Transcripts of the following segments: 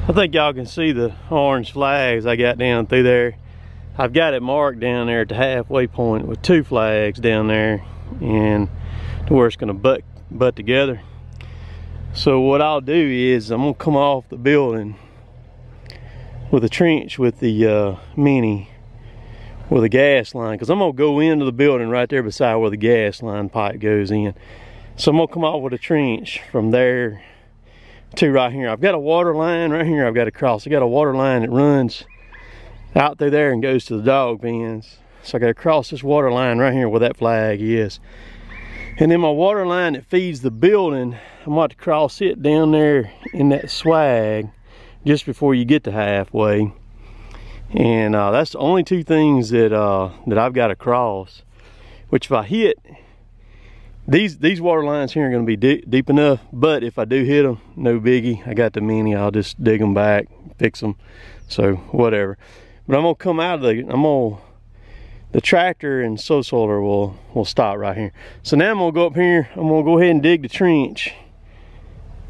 I think y'all can see the orange flags I got down through there. I've got it marked down there at the halfway point with 2 flags down there, and to where it's gonna butt together. So what I'll do is I'm gonna come off the building with a trench with the mini with a gas line, because I'm gonna go into the building right there beside where the gas line pipe goes in. So I'm gonna come off with a trench from there to right here. I've got a water line right here I've got to cross. I got a water line that runs out through there and goes to the dog pens. So I got to cross this water line right here where that flag is. And then my water line that feeds the building, I'm about to cross it down there in that swag just before you get to halfway. And that's the only 2 things that that I've got to cross. Which if I hit, these water lines here are going to be deep enough, but if I do hit them, no biggie. I got the mini, I'll just dig them back, fix them, so whatever. But I'm gonna come out of the tractor and solar will stop right here. So now I'm gonna go up here, I'm gonna go ahead and dig the trench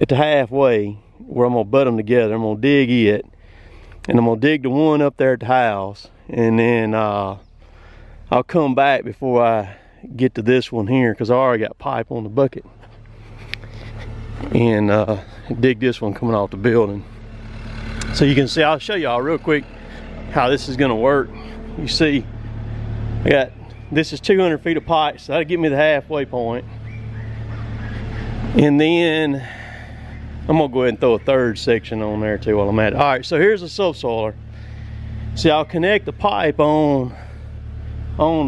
at the halfway where I'm gonna butt them together. I'm gonna dig it, and I'm gonna dig the one up there at the house, and then I'll come back before I get to this one here, because I already got pipe on the bucket, and dig this one coming off the building. So you can see, I'll show y'all real quick how this is gonna work. You see, this is 200 feet of pipe, so that'll get me the halfway point. And then I'm gonna go ahead and throw a 3rd section on there too while I'm at it. All right, so here's the subsoiler. See, I'll connect the pipe on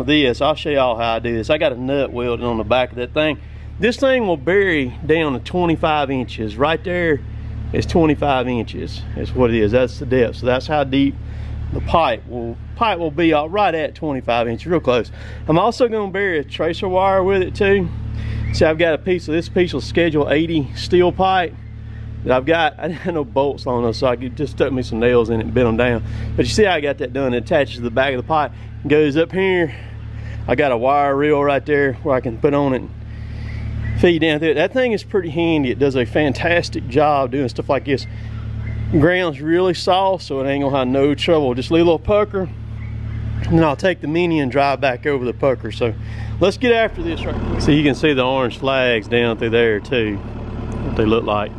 this. I'll show y'all how I do this. I got a nut welded on the back of that thing. This thing will bury down to 25 inches. Right there is 25 inches. That's what it is. That's the depth. So that's how deep the pipe will be, right at 25 inches, real close. I'm also going to bury a tracer wire with it too. See, I've got this piece of Schedule 80 steel pipe that I've got. I didn't have no bolts on them, so I could just stuck me some nails in it and bent them down. But you see how I got that done. It attaches to the back of the pipe, goes up here. I got a wire reel right there where I can put on it and feed down through it. That thing is pretty handy. It does a fantastic job doing stuff like this. Ground's really soft, so it ain't gonna have no trouble. Just leave a little pucker, and then I'll take the mini and drive back over the pucker. So let's get after this right quick. So you can see the orange flags down through there too, what they look like.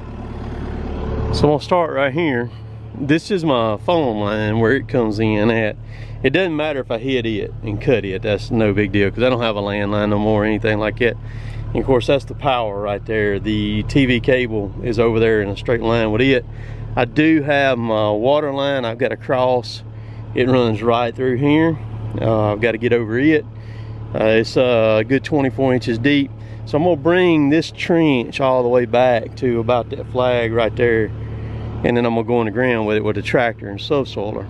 So I'm gonna start right here. This is my phone line where it comes in at. It doesn't matter if I hit it and cut it, that's no big deal, because I don't have a landline no more or anything like that. And of course, that's the power right there. The TV cable is over there in a straight line with it. I do have my water line I've got to cross. It runs right through here. I've got to get over it. It's a good 24 inches deep. So I'm gonna bring this trench all the way back to about that flag right there, and then I'm gonna go in the ground with it with a tractor and subsoiler.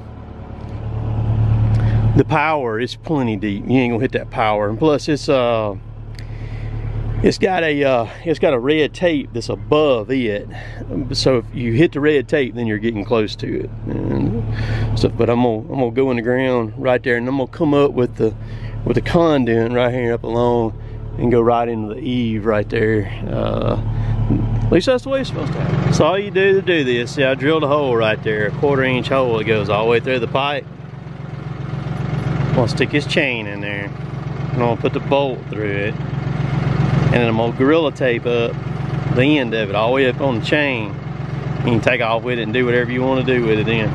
The power is plenty deep. You ain't gonna hit that power, and plus it's got a red tape that's above it, so if you hit the red tape, then you're getting close to it. And so, but I'm gonna go in the ground right there, and I'm gonna come up with the conduit right here up along, and go right into the eave right there. At least that's the way it's supposed to happen. So all you do to do this, see, I drilled a hole right there, a 1/4 inch hole that goes all the way through the pipe. I'm gonna stick this chain in there, and I'm gonna put the bolt through it. And then I'm gonna gorilla tape up the end of it all the way up on the chain. You can take off with it and do whatever you want to do with it then.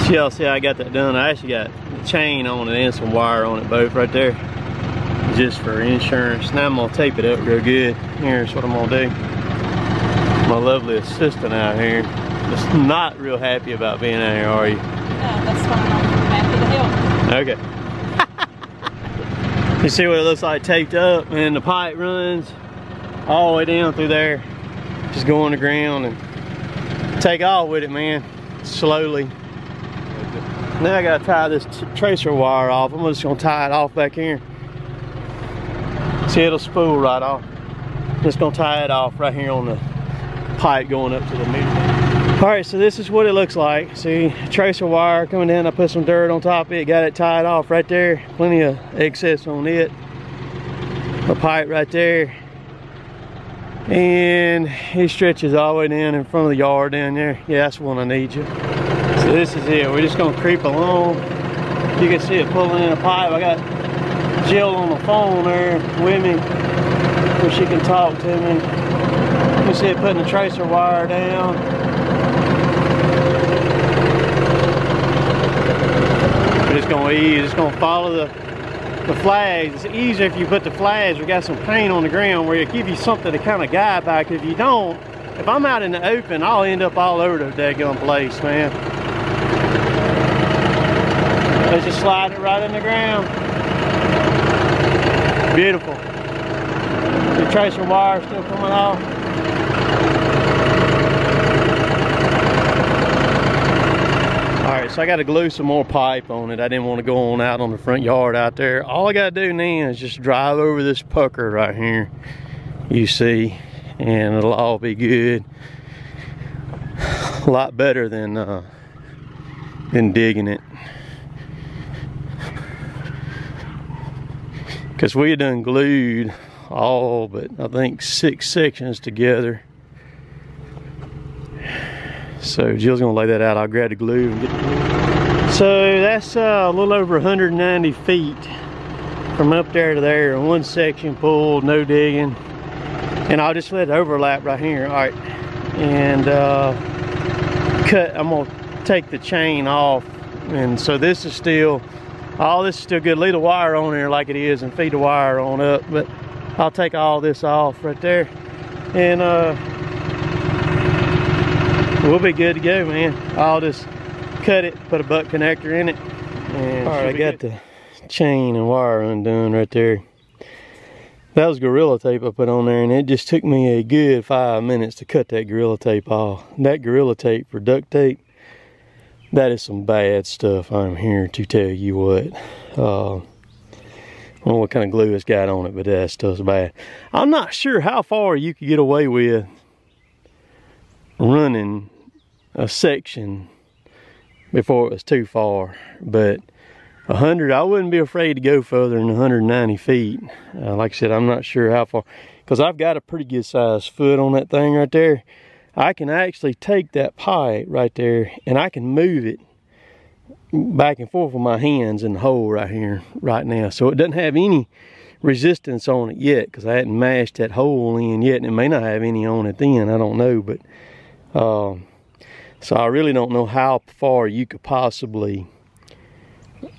So y'all see how I got that done. I actually got the chain on it and some wire on it both right there, just for insurance. Now I'm gonna tape it up real good. Here's what I'm gonna do. My lovely assistant out here is not real happy about being out here, are you? No, that's fine. I'm happy to help. Okay. You see what it looks like taped up, and the pipe runs all the way down through there. Just go on the ground and take off with it, man, slowly. Now I gotta tie this tracer wire off. I'm just gonna tie it off back here. See, it'll spool right off. Just gonna tie it off right here on the pipe going up to the meter. All right, so this is what it looks like. See, tracer wire coming down. I put some dirt on top of it, got it tied off right there. Plenty of excess on it. A pipe right there. And it stretches all the way down in front of the yard down there. Yeah, that's the one I need you. So this is it. We're just gonna creep along. You can see it pulling in a pipe. I got Jill on the phone there with me, where she can talk to me. You can see it putting the tracer wire down. We're just gonna ease, just gonna follow the flags. It's easier if you put the flags. We got some paint on the ground where it give you something to kind of guide back. If you don't, if I'm out in the open, I'll end up all over the daggone place, man. Let's just slide it right in the ground. Beautiful. The tracer wire still coming off. Alright, so I got to glue some more pipe on it. I didn't want to go on out on the front yard out there. All I got to do now is just drive over this pucker right here, you see, and it'll all be good. A lot better than digging it. Because we had done glued all but I think 6 sections together. So Jill's gonna lay that out. I'll grab the glue and get the glue. So that's a little over 190 feet from up there to there. One section pulled, no digging. And I'll just let it overlap right here. All right, and I'm gonna take the chain off. And so this is still, all this is still good. Leave the wire on there like it is and feed the wire on up. But I'll take all this off right there. And we'll be good to go, man. I'll just cut it, put a butt connector in it. And all right, I got the chain and wire undone right there. That was Gorilla Tape I put on there, and it just took me a good 5 minutes to cut that Gorilla Tape off. That Gorilla Tape for duct tape, that is some bad stuff. I'm here to tell you what. I don't know what kind of glue it's got on it, but that stuff's bad. I'm not sure how far you could get away with running a section before it was too far, but 100, I wouldn't be afraid to go further than 190 feet. Like I said, I'm not sure how far, because I've got a pretty good sized foot on that thing right there. I can actually take that pipe right there and I can move it back and forth with my hands in the hole right here right now. So it doesn't have any resistance on it yet, because I hadn't mashed that hole in yet, and it may not have any on it then, I don't know. But so I really don't know how far you could possibly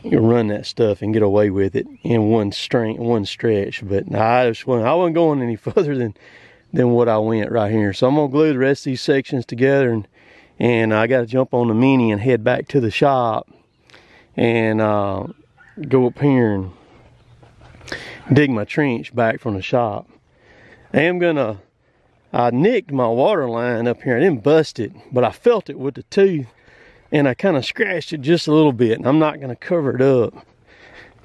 run that stuff and get away with it in one stretch. But I wasn't going any further than what I went right here. So I'm gonna glue the rest of these sections together, and I got to jump on the Mini and head back to the shop and go up here and dig my trench back from the shop. I nicked my water line up here. I didn't bust it, but I felt it with the tooth, and I kind of scratched it just a little bit. And I'm not going to cover it up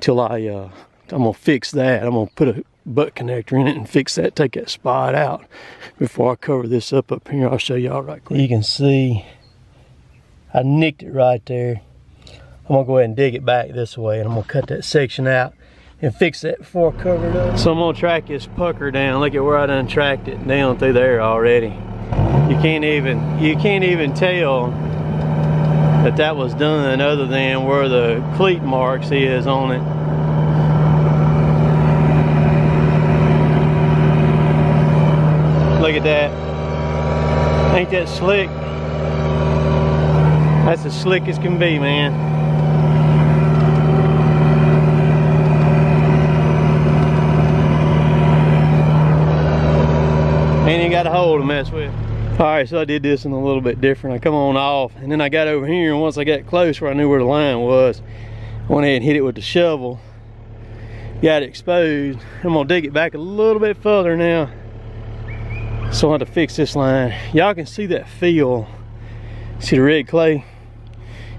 till I'm going to fix that. I'm going to put a butt connector in it and fix that, take that spot out before I cover this up here. I'll show y'all right quick. You can see I nicked it right there. I'm going to go ahead and dig it back this way, and I'm going to cut that section out and fix that before I cover it up. So I'm gonna track this pucker down. Look at where I done tracked it down through there already. You can't even tell that was done other than where the cleat marks is on it. Look at that. Ain't that slick? That's as slick as can be, man. And you got a hole to mess with. All right, so I did this in a little bit different. I come on off, and then I got over here, and once I got close where I knew where the line was, I went ahead and hit it with the shovel. Got it exposed. I'm gonna dig it back a little bit further now. So I have to fix this line. Y'all can see that fill. See the red clay?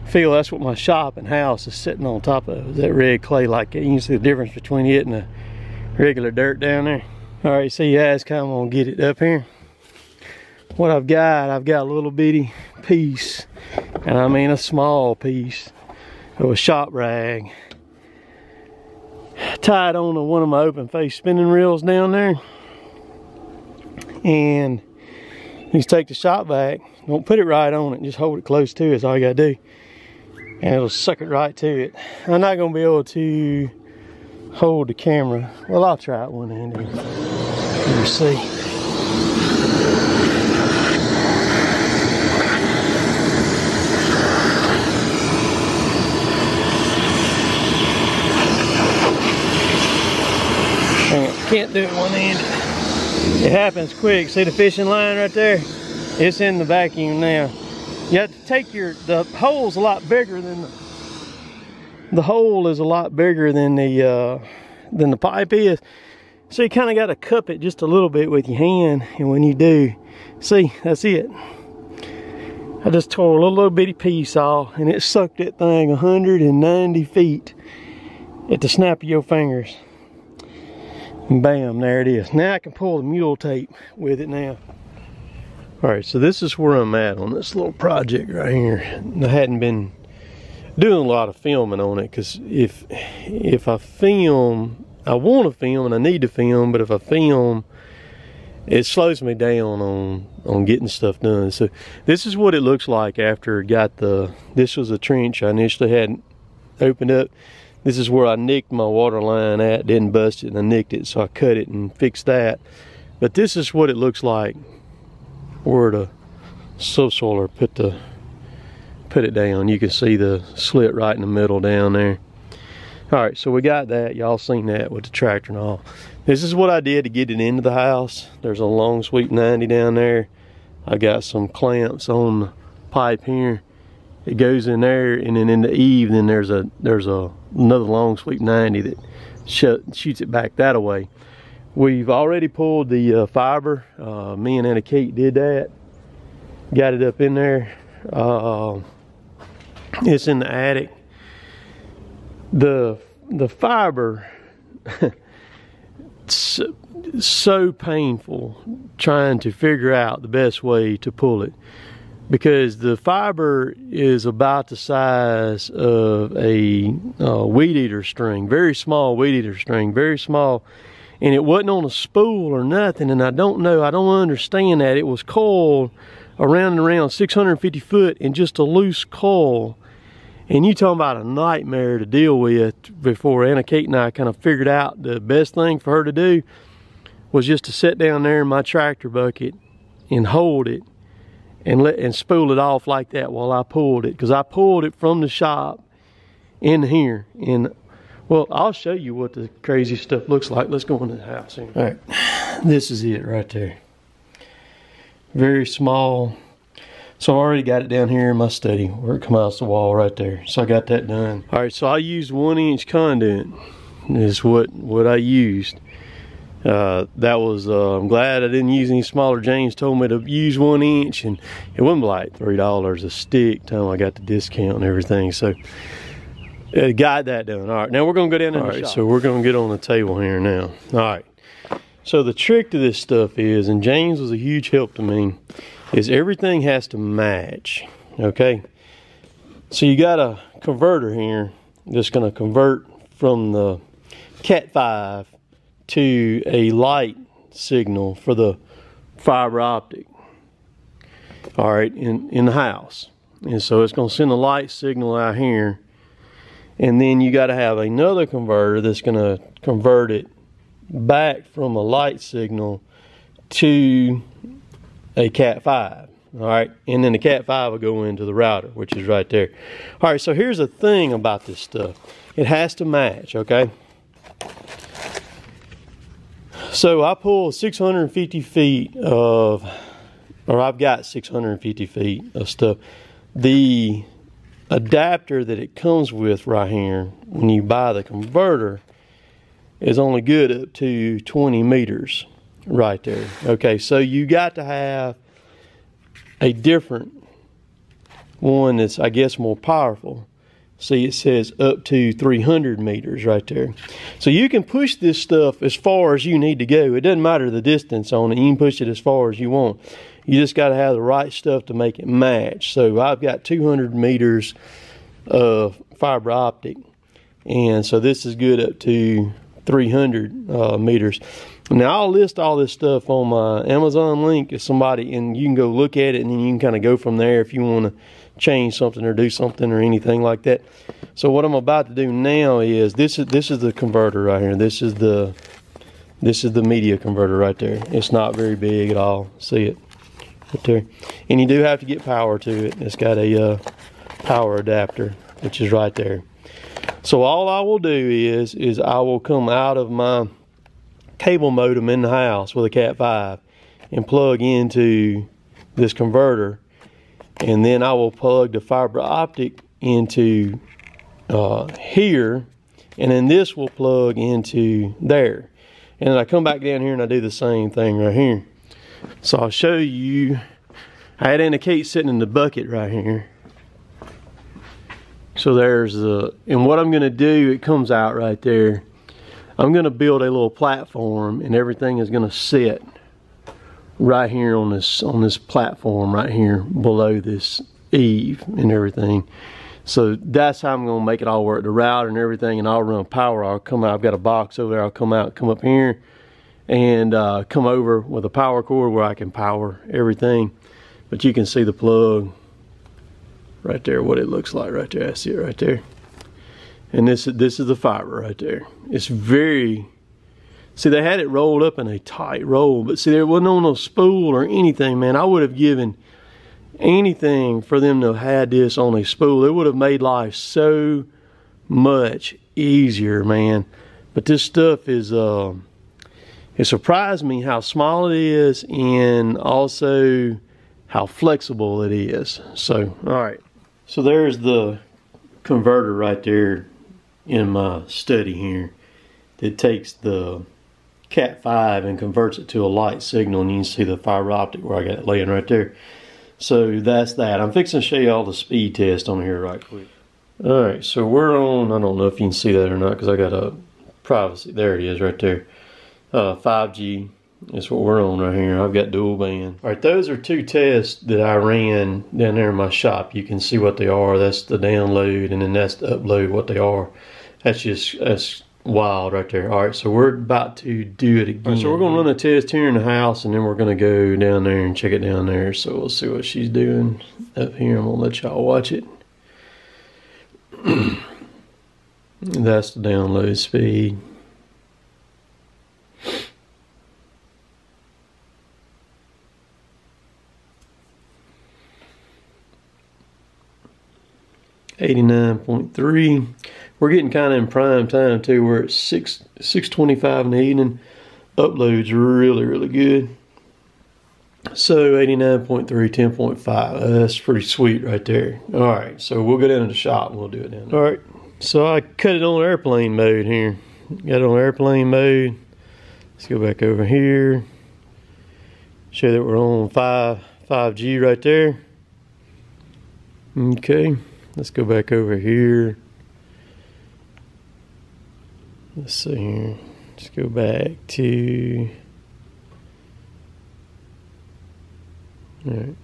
Fill, that's what my shop and house is sitting on top of, that red clay like that. You can see the difference between it and the regular dirt down there. All right, so you guys kind of gonna get it up here. What I've got a little bitty piece, and I mean a small piece of a shop rag tied on to one of my open face spinning reels down there. and you just take the shop vac, don't put it right on it, just hold it close to it, is all you gotta do. And it'll suck it right to it. I'm not gonna be able to hold the camera. Well, I'll try it one-handed. You see. Can't do it one-handed. It happens quick. See the fishing line right there? It's in the vacuum now. You have to take the hole's a lot bigger than the hole is a lot bigger than the pipe is. So you kind of got to cup it just a little bit with your hand, and when you do, see, that's it. I just tore a little bitty piece off, and it sucked that thing 190 feet at the snap of your fingers. And bam, there it is. Now I can pull the mule tape with it now. All right, so this is where I'm at on this little project right here. I hadn't been doing a lot of filming on it, because if I film, I want to film and I need to film, but if I film, it slows me down on getting stuff done. So this is what it looks like after it got this was a trench I initially hadn't opened up. This is where I nicked my water line at, didn't bust it, and I nicked it, so I cut it and fixed that. But this is what it looks like where the subsoiler put it down. You can see the slit right in the middle down there. All right, so we got that. Y'all seen that with the tractor and all. This is what I did to get it into the house. There's a long sweep 90 down there. I got some clamps on the pipe here. It goes in there, and then in the eave, then there's another long sweep 90 that shoots it back that way. We've already pulled the fiber. Me and Anna Kate did that. Got it up in there. It's in the attic. The fiber, so painful trying to figure out the best way to pull it, because the fiber is about the size of a weed eater string, very small weed eater string, very small, and it wasn't on a spool or nothing. And I don't understand that. It was coiled around and around 650 foot in just a loose coil. And you talking about a nightmare to deal with. Before Anna Kate and I kind of figured out the best thing for her to do was just to sit down there in my tractor bucket and hold it and spool it off like that while I pulled it, because I pulled it from the shop in here. And well, I'll show you what the crazy stuff looks like. Let's go into the house here. All right, this is it right there. Very small. So I already got it down here in my study where it comes out the wall right there. So I got that done. All right, so I used 1-inch conduit is what I used. That was, I'm glad I didn't use any smaller. James told me to use 1 inch, and it wasn't like $3 a stick time I got the discount and everything. So got that done. All right, now we're gonna go down in the shop. So we're gonna get on the table here now. All right, so the trick to this stuff is, and James was a huge help to me, is everything has to match, okay? So you got a converter here that's gonna convert from the Cat 5 to a light signal for the fiber optic, all right, in the house. And so it's gonna send a light signal out here, and then you gotta have another converter that's gonna convert it back from a light signal to a Cat 5, all right? And then the Cat 5 will go into the router, which is right there. All right, so here's the thing about this stuff. It has to match, okay? So I pull 650 feet of, or I've got 650 feet of stuff. The adapter that it comes with right here, when you buy the converter, is only good up to 20 meters right there. Okay, so you got to have a different one that's, I guess, more powerful. See, it says up to 300 meters right there. So you can push this stuff as far as you need to go. It doesn't matter the distance on it. You can push it as far as you want. You just got to have the right stuff to make it match. So I've got 200 meters of fiber optic, and so this is good up to 300 meters. Now I'll list all this stuff on my Amazon link if somebody, and you can go look at it and then you can kind of go from there if you want to change something or do something or anything like that. So what I'm about to do now is this is the converter right here. This is the media converter right there. It's not very big at all. See it right there. And you do have to get power to it. It's got a power adapter, which is right there. So all I will do is I will come out of my cable modem in the house with a Cat 5 and plug into this converter, and then I will plug the fiber optic into here, and then this will plug into there, and then I come back down here and I do the same thing right here. So I'll show you. I had Anna-Kate sitting in the bucket right here. So there's and what I'm gonna do, it comes out right there. I'm gonna build a little platform, and everything is gonna sit right here on this platform right here below this eave and everything. So that's how I'm gonna make it all work. The router and everything, and I'll run power. I'll come out, I've got a box over there, I'll come out, come up here, and come over with a power cord where I can power everything. But you can see the plug right there, what it looks like right there. I see it right there. And this is the fiber right there. It's very, see, they had it rolled up in a tight roll, but see, there wasn't on no spool or anything, man. I would have given anything for them to have had this on a spool. It would have made life so much easier, man. But this stuff is, it surprised me how small it is and also how flexible it is. So, all right. So there's the converter right there in my study here that takes the Cat 5 and converts it to a light signal, and you can see the fiber optic where I got it laying right there. So that's that. I'm fixing to show you all the speed test on here right quick. Alright, so we're on, I don't know if you can see that or not because I got a privacy, there it is right there. 5G is what we're on right here. I've got dual band. Alright, those are two tests that I ran down there in my shop. You can see what they are. That's the download, and then that's the upload, what they are. That's wild right there. Alright, so we're about to do it again. Right, so we're going to run a test here in the house, and then we're going to go down there and check it down there. So we'll see what she's doing up here. I'm going to let y'all watch it. That's the download speed. .3. We're getting kind of in prime time too. We're at 6:25 in the evening. Upload's really good. So 89.3, 10.5. That's pretty sweet right there. All right, so we'll go down to the shop and we'll do it down there. All right, so I cut it on airplane mode here. Got it on airplane mode. Let's go back over here. Show that we're on 5G right there. Okay. Let's go back over here. Let's see here. Let's go back to. All right.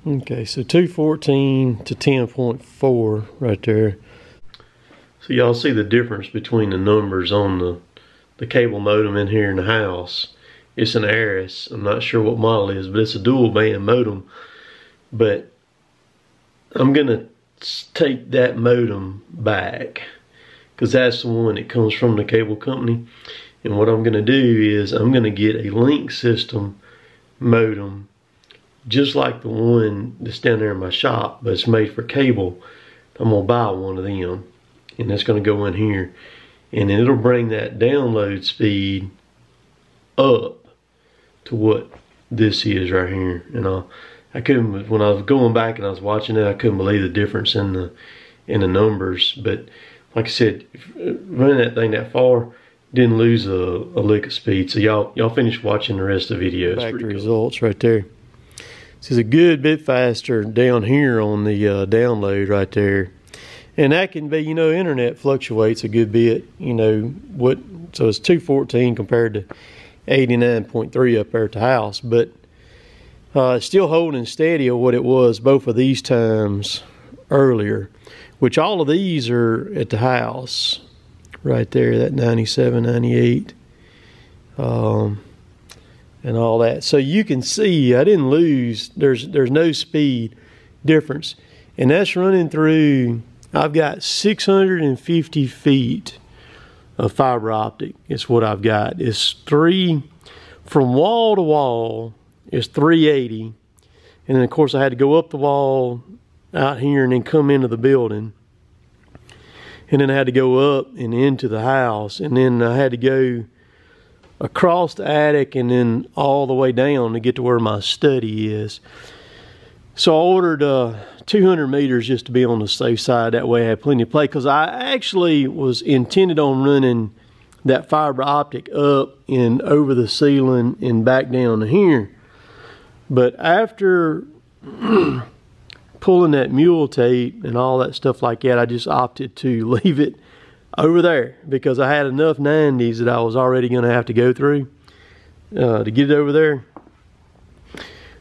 Okay, so 214 to 10.4 right there. So y'all see the difference between the numbers on the cable modem in here in the house. It's an Aris. I'm not sure what model it is, but it's a dual band modem. But I'm gonna take that modem back because that's the one that comes from the cable company. And what I'm gonna do is I'm gonna get a link system modem just like the one that's down there in my shop, but it's made for cable. I'm gonna buy one of them, and that's gonna go in here, and then it'll bring that download speed up to what this is right here. And I couldn't, when I was going back and I was watching it, I couldn't believe the difference in the numbers. But like I said, running that thing that far, didn't lose a lick of speed. So y'all finish watching the rest of the video. Back to results right there. This is a good bit faster down here on the download right there. And that can be, you know, internet fluctuates a good bit, you know, so it's 214 compared to 89.3 up there at the house, but it's still holding steady of what it was both of these times earlier, which all of these are at the house right there, that 97, 98, and all that. So you can see I didn't lose, there's no speed difference, and that's running through, I've got 650 feet of fiber optic. It's what I've got. It's from wall to wall, it's 380. And then of course I had to go up the wall out here and then come into the building. And then I had to go up and into the house. And then I had to go across the attic and then all the way down to get to where my study is. So I ordered 200 meters just to be on the safe side. That way I had plenty of play, because I actually was intended on running that fiber optic up and over the ceiling and back down to here. But after pulling that mule tape and all that stuff like that, I just opted to leave it over there, because I had enough 90s that I was already going to have to go through to get it over there.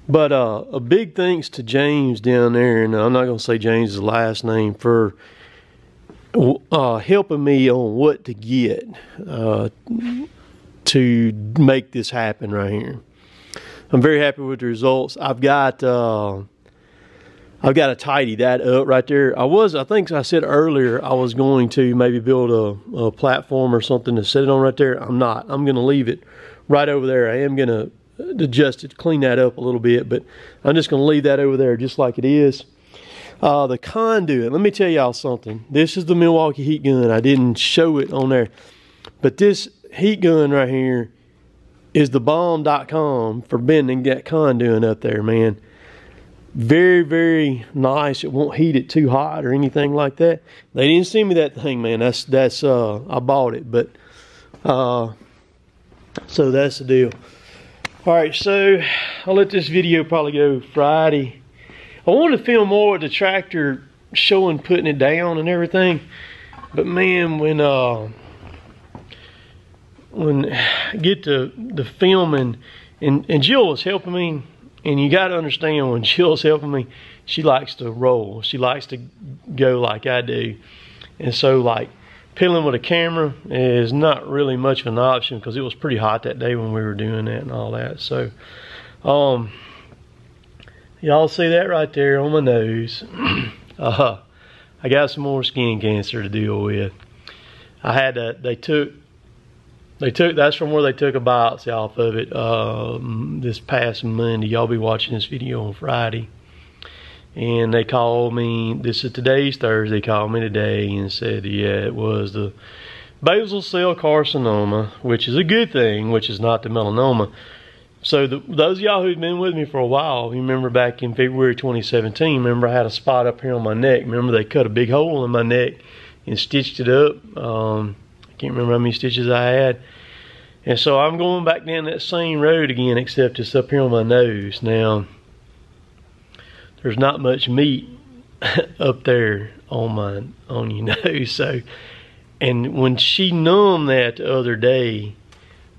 But a big thanks to James down there, and I'm not going to say James' last name, for helping me on what to get to make this happen right here. I'm very happy with the results. I've got to tidy that up right there. I think I said earlier I was going to maybe build a platform or something to set it on right there. I'm not. I'm going to leave it right over there. I am going to adjust it, clean that up a little bit, but I'm just going to leave that over there just like it is. The conduit, let me tell y'all something. This is the Milwaukee heat gun. I didn't show it on there, but this heat gun right here is the bomb.com for bending that conduit up there, man. Very, very nice. It won't heat it too hot or anything like that. They didn't send me that thing, man. That's I bought it, but so that's the deal. All right, so I'll let this video probably go Friday. I wanted to film more with the tractor showing putting it down and everything, but man, when I get to the filming, and Jill was helping me, and you got to understand, when Jill's helping me, she likes to roll. She likes to go like I do, and so like pedaling with a camera is not really much of an option, because it was pretty hot that day when we were doing that and all that. So y'all see that right there on my nose. I got some more skin cancer to deal with. I had to, they took that's from where they took a biopsy off of it this past Monday. Y'all be watching this video on Friday. And they called me, today's Thursday, called me today and said, yeah, it was the basal cell carcinoma, which is a good thing, which is not the melanoma. So those of y'all who've been with me for a while, you remember back in February 2017, remember I had a spot up here on my neck. Remember they cut a big hole in my neck and stitched it up. I can't remember how many stitches I had. And so I'm going back down that same road again, except it's up here on my nose. Now, there's not much meat up there on your nose. So, and when she numbed that the other day,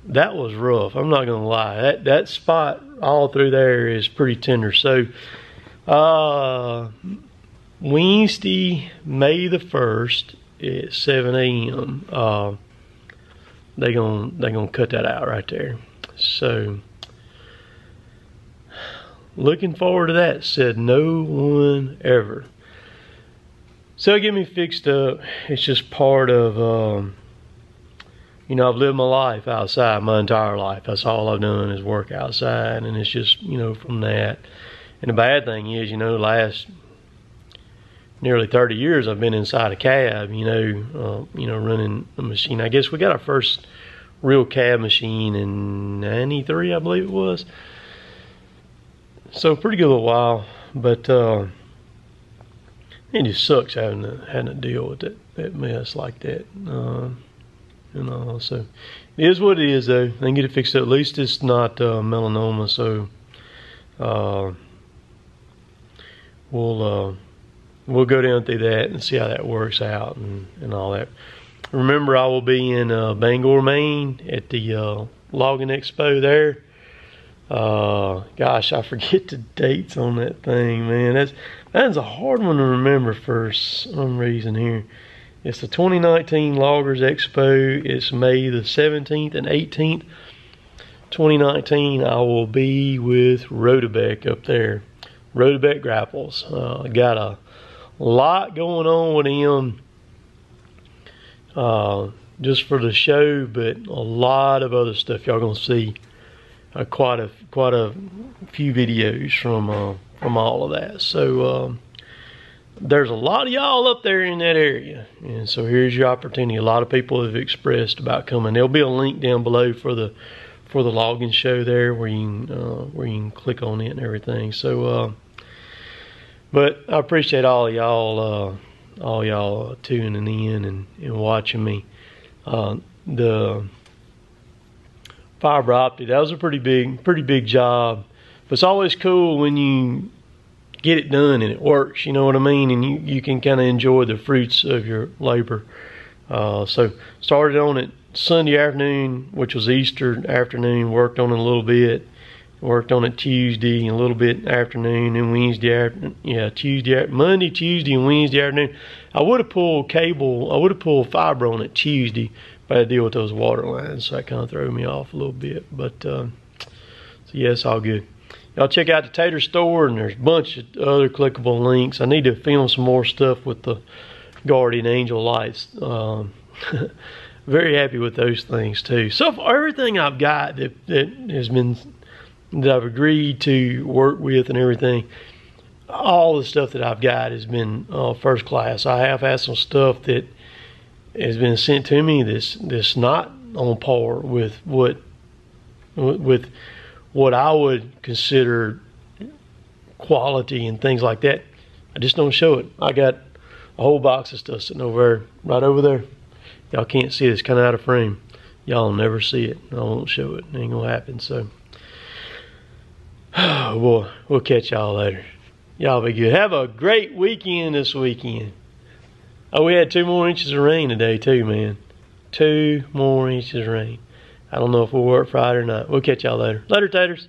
that was rough. I'm not gonna lie. That spot all through there is pretty tender. So, Wednesday, May the 1st at 7 a.m. They gonna cut that out right there. So, looking forward to that. Said no one ever. So it get me fixed up. It's just part of, you know, I've lived my life outside my entire life. That's all I've done is work outside, and it's just, you know, from that. And the bad thing is, you know, last nearly 30 years I've been inside a cab, you know, running a machine. I guess we got our first real cab machine in 93, I believe it was. So pretty good a while, but it just sucks having to deal with that mess like that. and all. So it is what it is, though. They can get it fixed up. At least it's not melanoma. So we'll go down through that and see how that works out and all that. Remember, I will be in Bangor, Maine at the Logging Expo there. Gosh, I forget the dates on that thing, man. That's a hard one to remember for some reason here. It's the 2019 Loggers Expo. It's May the 17th and 18th, 2019. I will be with Rotabeck up there. Rotabeck Grapples. Got a lot going on with them. Just for the show, but a lot of other stuff y'all gonna see. Quite a few videos from all of that. So there's a lot of y'all up there in that area, and so here's your opportunity. A lot of people have expressed about coming. There'll be a link down below for the logging show there, where you can click on it and everything. So but I appreciate all y'all tuning in and watching me. The fiber optic, that was a pretty big job, but it's always cool when you get it done and it works, you know what I mean, and you can kind of enjoy the fruits of your labor. So started on it Sunday afternoon, which was Easter afternoon, worked on it a little bit, worked on it Tuesday and a little bit afternoon, and Wednesday afternoon, Monday, Tuesday, and Wednesday afternoon. I would have pulled fiber on it Tuesday, but I had to deal with those water lines, so that kind of threw me off a little bit. But so yeah, it's all good. Y'all check out the Tater store, and there's a bunch of other clickable links. I need to film some more stuff with the Guardian Angel lights. Very happy with those things too. So for everything I've got that I've agreed to work with and everything, all the stuff that I've got has been first class. I have had some stuff that has been sent to me that's not on par with what I would consider quality and things like that. I just don't show it. I got a whole box of stuff sitting right over there. Y'all can't see it. It's kind of out of frame. Y'all will never see it. I won't show it. It ain't gonna happen. So we'll catch y'all later. Y'all be good. Have a great weekend this weekend. Oh, we had 2 more inches of rain today too, man. 2 more inches of rain. I don't know if we'll work Friday or not. We'll catch y'all later. Later, taters.